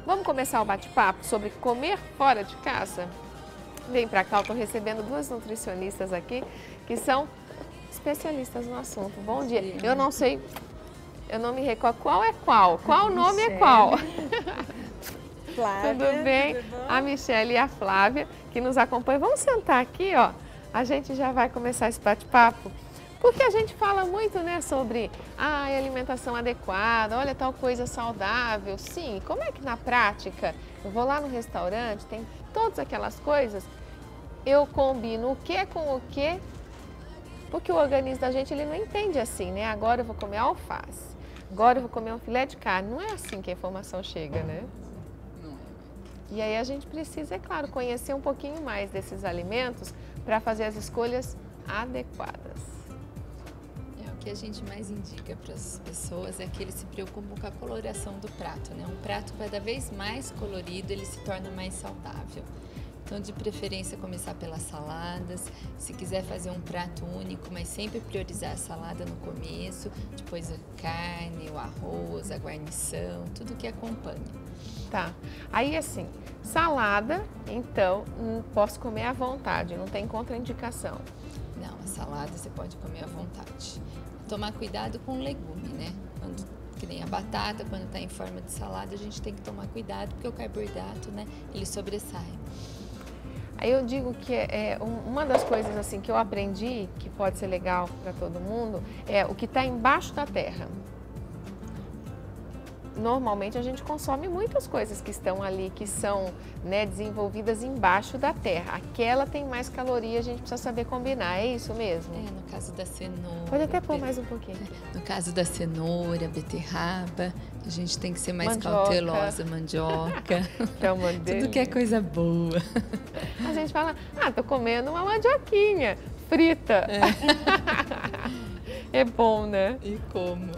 Vamos começar o bate-papo sobre comer fora de casa? Vem pra cá, eu tô recebendo duas nutricionistas aqui que são especialistas no assunto. Bom dia. Eu não sei, eu não me recordo qual é qual. Qual nome é qual? Flávia, tudo bem? tudo bom? A Michelle e a Flávia que nos acompanham. Vamos sentar aqui, ó. A gente já vai começar esse bate-papo. Porque a gente fala muito, né, sobre alimentação adequada, olha, tal coisa saudável. Sim, como é que na prática, eu vou lá no restaurante, tem todas aquelas coisas, eu combino o que com o que, porque o organismo da gente, ele não entende assim, né? Agora eu vou comer alface, agora eu vou comer um filé de carne. Não é assim que a informação chega, né? Não é. E aí a gente precisa, é claro, conhecer um pouquinho mais desses alimentos para fazer as escolhas adequadas. O que a gente mais indica para as pessoas é que eles se preocupam com a coloração do prato, né? Um prato cada vez mais colorido, ele se torna mais saudável. Então, de preferência, começar pelas saladas. Se quiser fazer um prato único, mas sempre priorizar a salada no começo, depois a carne, o arroz, a guarnição, tudo que acompanha. Tá. Aí, assim, salada, então, posso comer à vontade, não tem contraindicação. Não, a salada você pode comer à vontade. Tomar cuidado com o legume, né? Que nem a batata, quando está em forma de salada, a gente tem que tomar cuidado, porque o carboidrato, né, ele sobressai. Aí eu digo que uma das coisas assim que eu aprendi, que pode ser legal para todo mundo, é o que está embaixo da terra. Normalmente a gente consome muitas coisas que estão ali, que são, né, desenvolvidas embaixo da terra. Aquela tem mais caloria, a gente precisa saber combinar, é isso mesmo? É, no caso da cenoura. Pode até pôr mais um pouquinho. No caso da cenoura, beterraba, a gente tem que ser mais Mandioca. cautelosa, mandioca. Que é uma Tudo que é coisa boa. A gente fala, tô comendo uma mandioquinha frita. É bom, né? E como?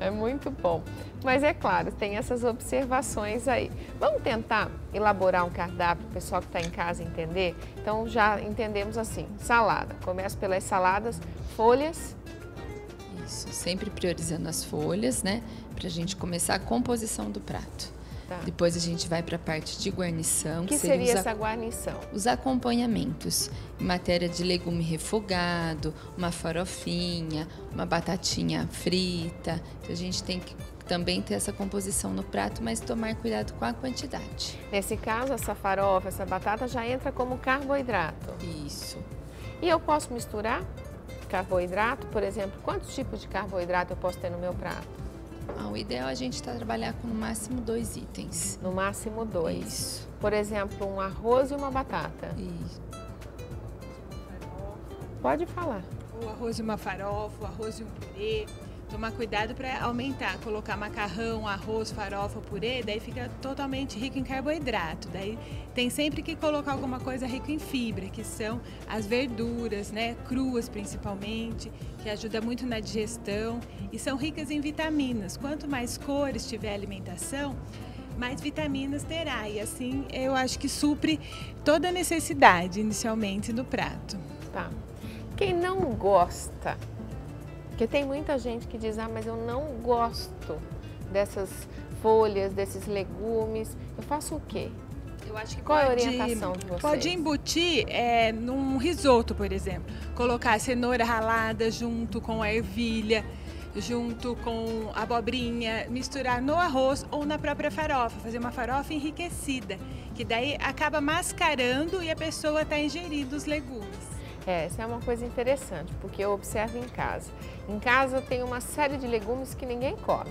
É muito bom. Mas é claro, tem essas observações aí. Vamos tentar elaborar um cardápio para o pessoal que está em casa entender? Então já entendemos assim, salada. Começo pelas saladas, folhas. Isso, sempre priorizando as folhas, né? Para a gente começar a composição do prato. Tá. Depois a gente vai para a parte de guarnição. O que seria essa guarnição? Os acompanhamentos. Em matéria de legume refogado, uma farofinha, uma batatinha frita. Então, a gente tem que também ter essa composição no prato, mas tomar cuidado com a quantidade. Nesse caso, essa farofa, essa batata já entra como carboidrato. Isso. E eu posso misturar carboidrato? Por exemplo, quantos tipos de carboidrato eu posso ter no meu prato? O ideal é a gente trabalhar com no máximo 2 itens. No máximo 2. Isso. Por exemplo, um arroz e uma batata. Isso. Pode falar. O arroz e uma farofa, o arroz e um purê. Tomar cuidado para aumentar, colocar macarrão, arroz, farofa, purê, daí fica totalmente rico em carboidrato. Daí tem sempre que colocar alguma coisa rica em fibra, que são as verduras, né, cruas principalmente, que ajuda muito na digestão e são ricas em vitaminas. Quanto mais cores tiver a alimentação, mais vitaminas terá e assim eu acho que supre toda a necessidade inicialmente do prato. Tá. Quem não gosta, porque tem muita gente que diz, mas eu não gosto dessas folhas, desses legumes, eu faço o quê? Eu acho que Qual é a orientação de vocês? Pode embutir num risoto, por exemplo. Colocar a cenoura ralada junto com a ervilha, junto com a abobrinha, misturar no arroz ou na própria farofa, fazer uma farofa enriquecida, que daí acaba mascarando e a pessoa está ingerindo os legumes. Essa é uma coisa interessante, porque eu observo em casa. Em casa eu tenho uma série de legumes que ninguém come.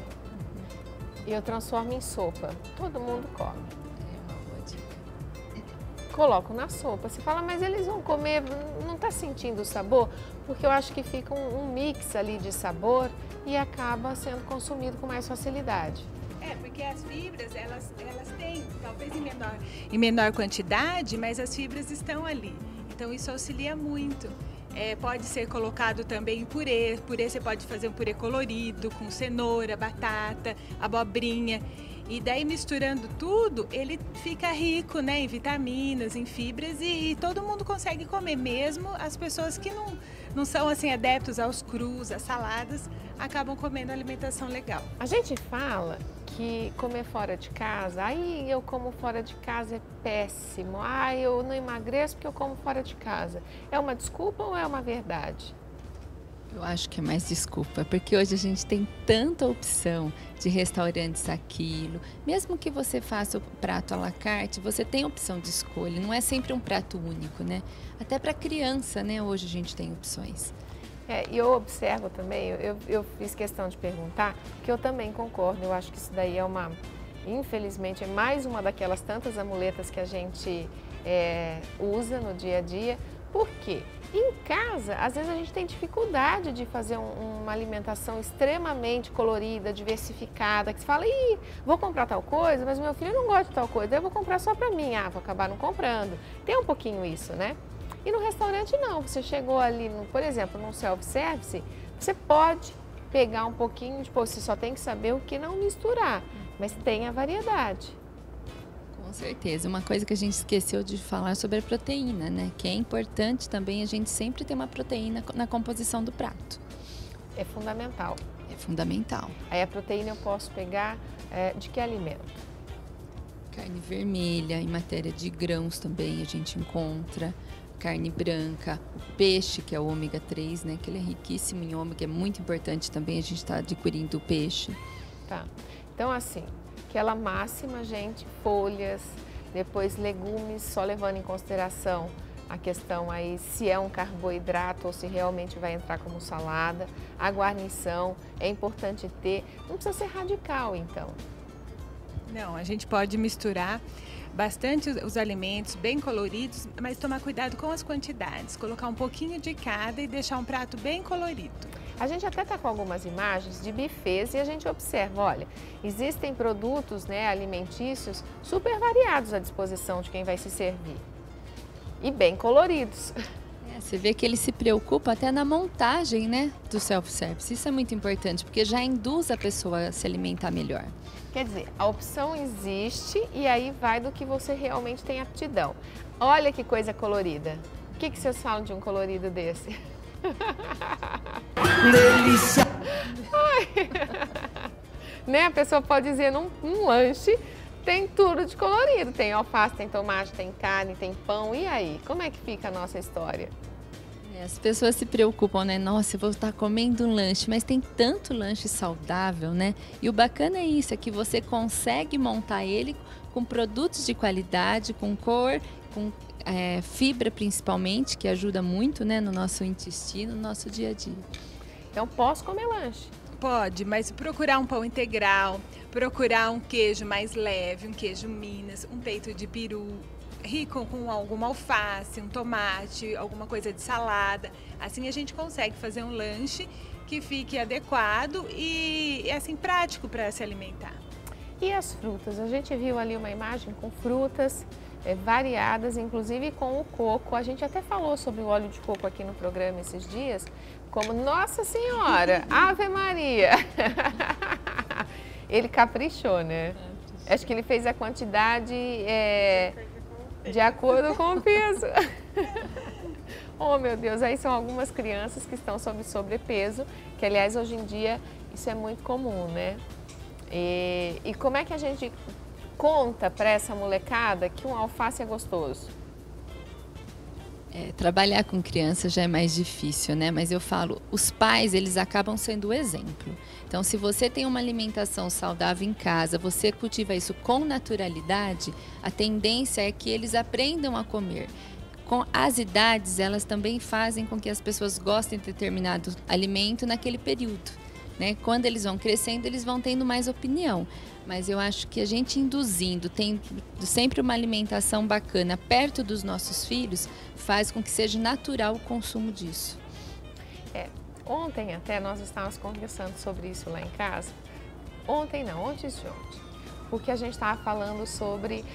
E eu transformo em sopa. Todo mundo come. É uma boa dica. Coloco na sopa. Você fala, mas eles vão comer, não está sentindo o sabor? Porque eu acho que fica um mix ali de sabor e acaba sendo consumido com mais facilidade. Porque as fibras, elas têm, talvez em menor quantidade, mas as fibras estão ali. Então isso auxilia muito. Pode ser colocado também em purê. Purê você pode fazer um purê colorido com cenoura, batata, abobrinha. E daí misturando tudo, ele fica rico, né, em vitaminas, em fibras e todo mundo consegue comer, mesmo as pessoas que não são assim adeptos aos crus, às saladas, acabam comendo alimentação legal. A gente fala que comer fora de casa, aí eu como fora de casa é péssimo, eu não emagreço porque eu como fora de casa. É uma desculpa ou é uma verdade? Eu acho que é mais desculpa, porque hoje a gente tem tanta opção de restaurantes aquilo. Mesmo que você faça o prato à la carte, você tem opção de escolha, não é sempre um prato único, né? Até para criança, né? Hoje a gente tem opções. E eu observo também, eu fiz questão de perguntar, que eu também concordo, eu acho que isso daí é infelizmente, é mais uma daquelas tantas amuletas que a gente usa no dia a dia. Por quê? Em casa, às vezes a gente tem dificuldade de fazer uma alimentação extremamente colorida, diversificada, que você fala, vou comprar tal coisa, mas meu filho não gosta de tal coisa, eu vou comprar só para mim, vou acabar não comprando. Tem um pouquinho isso, né? E no restaurante não, você chegou ali, por exemplo, num self-service, você pode pegar um pouquinho, você só tem que saber o que não misturar, mas tem a variedade. Com certeza. Uma coisa que a gente esqueceu de falar sobre a proteína, né? Que é importante também a gente sempre ter uma proteína na composição do prato. É fundamental. É fundamental. Aí a proteína eu posso pegar de que alimento? Carne vermelha, em matéria de grãos também a gente encontra. Carne branca, o peixe, que é o ômega 3, né? Que ele é riquíssimo em ômega, é muito importante também a gente estar adquirindo o peixe. Tá. Então, assim, aquela máxima, gente, folhas, depois legumes, só levando em consideração a questão aí se é um carboidrato ou se realmente vai entrar como salada. A guarnição é importante ter, não precisa ser radical, então. Não, a gente pode misturar bastante os alimentos, bem coloridos, mas tomar cuidado com as quantidades, colocar um pouquinho de cada e deixar um prato bem colorido. A gente até está com algumas imagens de buffets e a gente observa, olha, existem produtos, né, alimentícios super variados à disposição de quem vai se servir e bem coloridos. Você vê que ele se preocupa até na montagem, né, do self-service. Isso é muito importante, porque já induz a pessoa a se alimentar melhor. Quer dizer, a opção existe e aí vai do que você realmente tem aptidão. Olha que coisa colorida. O que vocês falam de um colorido desse? Delícia! Né? A pessoa pode dizer num lanche tem tudo de colorido. Tem alface, tem tomate, tem carne, tem pão. E aí? Como é que fica a nossa história? As pessoas se preocupam, né? Nossa, eu vou estar comendo um lanche, mas tem tanto lanche saudável, né? E o bacana é isso, é que você consegue montar ele com produtos de qualidade, com cor, com fibra principalmente, que ajuda muito, né, no nosso intestino, no nosso dia a dia. Então, posso comer lanche? Pode, mas procurar um pão integral, procurar um queijo mais leve, um queijo Minas, um peito de peru, rico com alguma alface, um tomate, alguma coisa de salada. Assim a gente consegue fazer um lanche que fique adequado e assim, prático para se alimentar. E as frutas? A gente viu ali uma imagem com frutas variadas, inclusive com o coco. A gente até falou sobre o óleo de coco aqui no programa esses dias, como Nossa Senhora, Ave Maria. Ele caprichou, né? Acho que ele fez a quantidade de acordo com o peso. Oh, meu Deus, aí são algumas crianças que estão sob sobrepeso, que aliás hoje em dia isso é muito comum, né? E como é que a gente conta para essa molecada que um alface é gostoso? Trabalhar com criança já é mais difícil, né? Mas eu falo, os pais, eles acabam sendo o exemplo. Então, se você tem uma alimentação saudável em casa, você cultiva isso com naturalidade, a tendência é que eles aprendam a comer. Com as idades, elas também fazem com que as pessoas gostem de determinado alimento naquele período, né? Quando eles vão crescendo, eles vão tendo mais opinião. Mas eu acho que a gente induzindo, tendo sempre uma alimentação bacana perto dos nossos filhos, faz com que seja natural o consumo disso. Ontem até nós estávamos conversando sobre isso lá em casa. Ontem não, antes de ontem. Porque a gente estava falando sobre,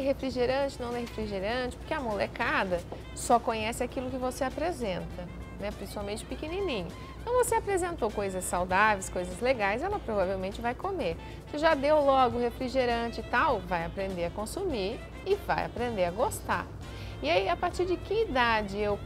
refrigerante, não é refrigerante, porque a molecada só conhece aquilo que você apresenta, né? Principalmente pequenininho. Então você apresentou coisas saudáveis, coisas legais, ela provavelmente vai comer. Você já deu logo refrigerante e tal, vai aprender a consumir e vai aprender a gostar. E aí, a partir de que idade eu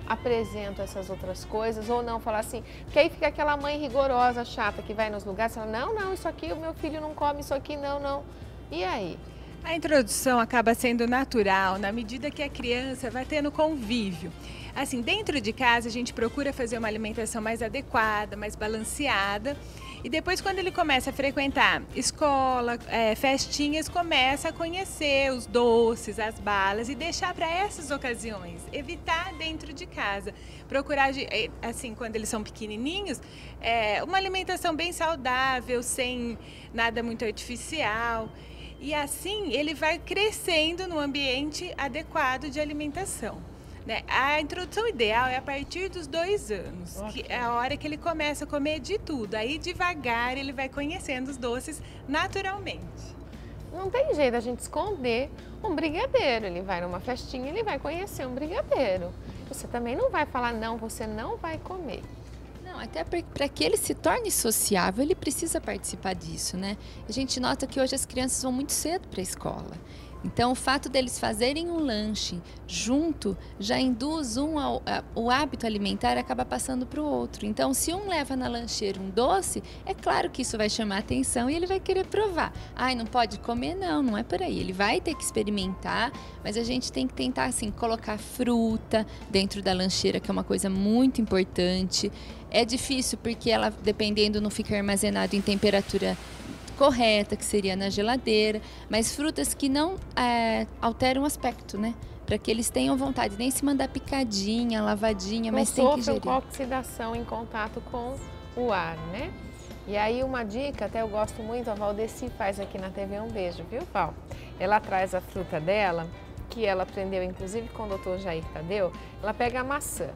apresento essas outras coisas, ou não falar assim, porque aí fica aquela mãe rigorosa, chata, que vai nos lugares e fala, não, não, isso aqui o meu filho não come, isso aqui não, não. E aí? A introdução acaba sendo natural na medida que a criança vai tendo convívio. Assim, dentro de casa a gente procura fazer uma alimentação mais adequada, mais balanceada. E depois, quando ele começa a frequentar escola, festinhas, começa a conhecer os doces, as balas e deixar para essas ocasiões. Evitar dentro de casa. Procurar, assim, quando eles são pequenininhos, uma alimentação bem saudável, sem nada muito artificial. E assim ele vai crescendo no ambiente adequado de alimentação. Né? A introdução ideal é a partir dos 2 anos, que é a hora que ele começa a comer de tudo. Aí devagar ele vai conhecendo os doces naturalmente. Não tem jeito a gente esconder um brigadeiro. Ele vai numa festinha, ele vai conhecer um brigadeiro. Você também não vai falar, não, você não vai comer. Não, até para que ele se torne sociável, ele precisa participar disso, né? A gente nota que hoje as crianças vão muito cedo para a escola. Então, o fato deles fazerem um lanche junto já induz o hábito alimentar acaba passando para o outro. Então, se um leva na lancheira um doce, é claro que isso vai chamar a atenção e ele vai querer provar. Ai, não pode comer? Não, não é por aí. Ele vai ter que experimentar, mas a gente tem que tentar, assim, colocar fruta dentro da lancheira, que é uma coisa muito importante. É difícil porque ela, dependendo, não fica armazenado em temperatura correta, que seria na geladeira, mas frutas que não alteram o aspecto, né? Para que eles tenham vontade, nem se mandar picadinha, lavadinha, mas tem que gerir. Não sofram com oxidação em contato com o ar, né? E aí uma dica, até eu gosto muito, a Valdeci faz aqui na TV, um beijo, viu, Val? Ela traz a fruta dela, que ela aprendeu inclusive com o Dr. Jair Tadeu, ela pega a maçã.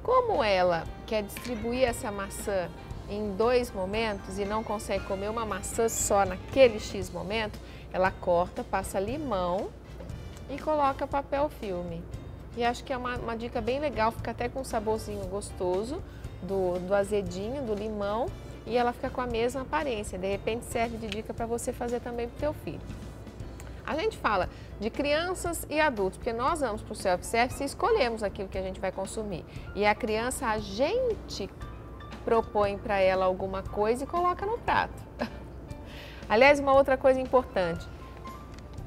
Como ela quer distribuir essa maçã em 2 momentos e não consegue comer uma maçã só naquele X momento, ela corta, passa limão e coloca papel filme. E acho que é uma dica bem legal, fica até com um saborzinho gostoso do azedinho, do limão, e ela fica com a mesma aparência. De repente serve de dica para você fazer também para o teu filho. A gente fala de crianças e adultos, porque nós vamos para o self-service e escolhemos aquilo que a gente vai consumir. E a criança, a gente propõe para ela alguma coisa e coloca no prato. Aliás, uma outra coisa importante,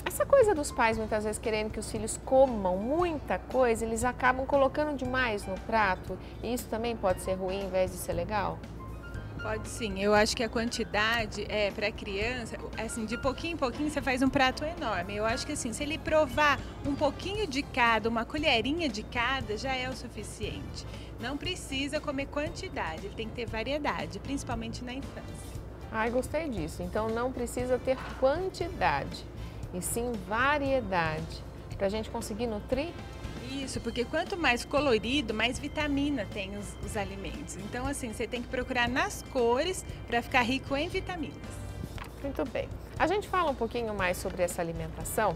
essa coisa dos pais muitas vezes querendo que os filhos comam muita coisa, eles acabam colocando demais no prato, e isso também pode ser ruim em vez de ser legal? Pode sim, eu acho que a quantidade para a criança, assim, de pouquinho em pouquinho você faz um prato enorme. Eu acho que assim, se ele provar um pouquinho de cada, uma colherinha de cada, já é o suficiente. Não precisa comer quantidade, ele tem que ter variedade, principalmente na infância. Ai, gostei disso. Então não precisa ter quantidade, e sim variedade, para a gente conseguir nutrir. Isso, porque quanto mais colorido, mais vitamina tem os alimentos. Então, assim, você tem que procurar nas cores para ficar rico em vitaminas. Muito bem. A gente fala um pouquinho mais sobre essa alimentação.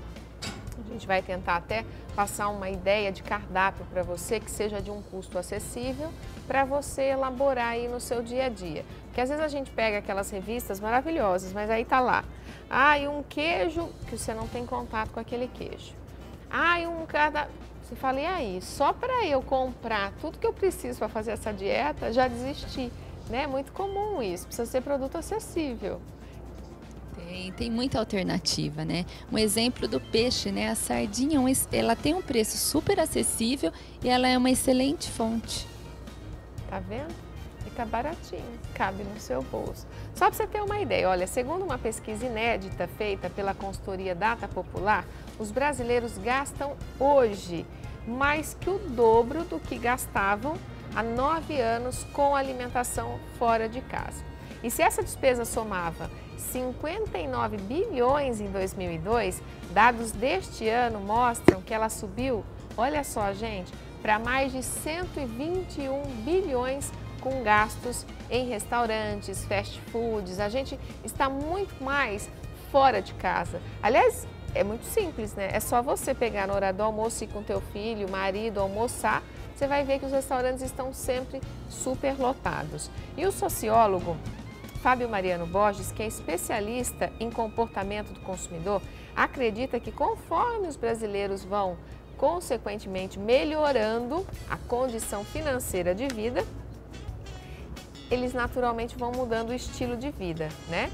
A gente vai tentar até passar uma ideia de cardápio para você que seja de um custo acessível para você elaborar aí no seu dia a dia. Porque às vezes a gente pega aquelas revistas maravilhosas, mas aí tá lá. Ah, e um queijo que você não tem contato com aquele queijo. Ah, e um cada... Você fala, e aí? Só para eu comprar tudo que eu preciso para fazer essa dieta, já desisti, né? É muito comum isso, precisa ser produto acessível. Tem muita alternativa, né? Um exemplo do peixe, né? A sardinha, ela tem um preço super acessível e ela é uma excelente fonte. Tá vendo? Fica baratinho, cabe no seu bolso. Só para você ter uma ideia, olha, segundo uma pesquisa inédita feita pela consultoria Data Popular, os brasileiros gastam hoje mais que o dobro do que gastavam há 9 anos com alimentação fora de casa. E se essa despesa somava 59 bilhões em 2002, dados deste ano mostram que ela subiu, olha só, gente, para mais de 121 bilhões com gastos em restaurantes, fast foods. A gente está muito mais fora de casa. Aliás, é muito simples, né? É só você pegar na hora do almoço e ir com teu filho, marido, almoçar, você vai ver que os restaurantes estão sempre super lotados. E o sociólogo Fábio Mariano Borges, que é especialista em comportamento do consumidor, acredita que conforme os brasileiros vão consequentemente melhorando a condição financeira de vida, eles naturalmente vão mudando o estilo de vida, né?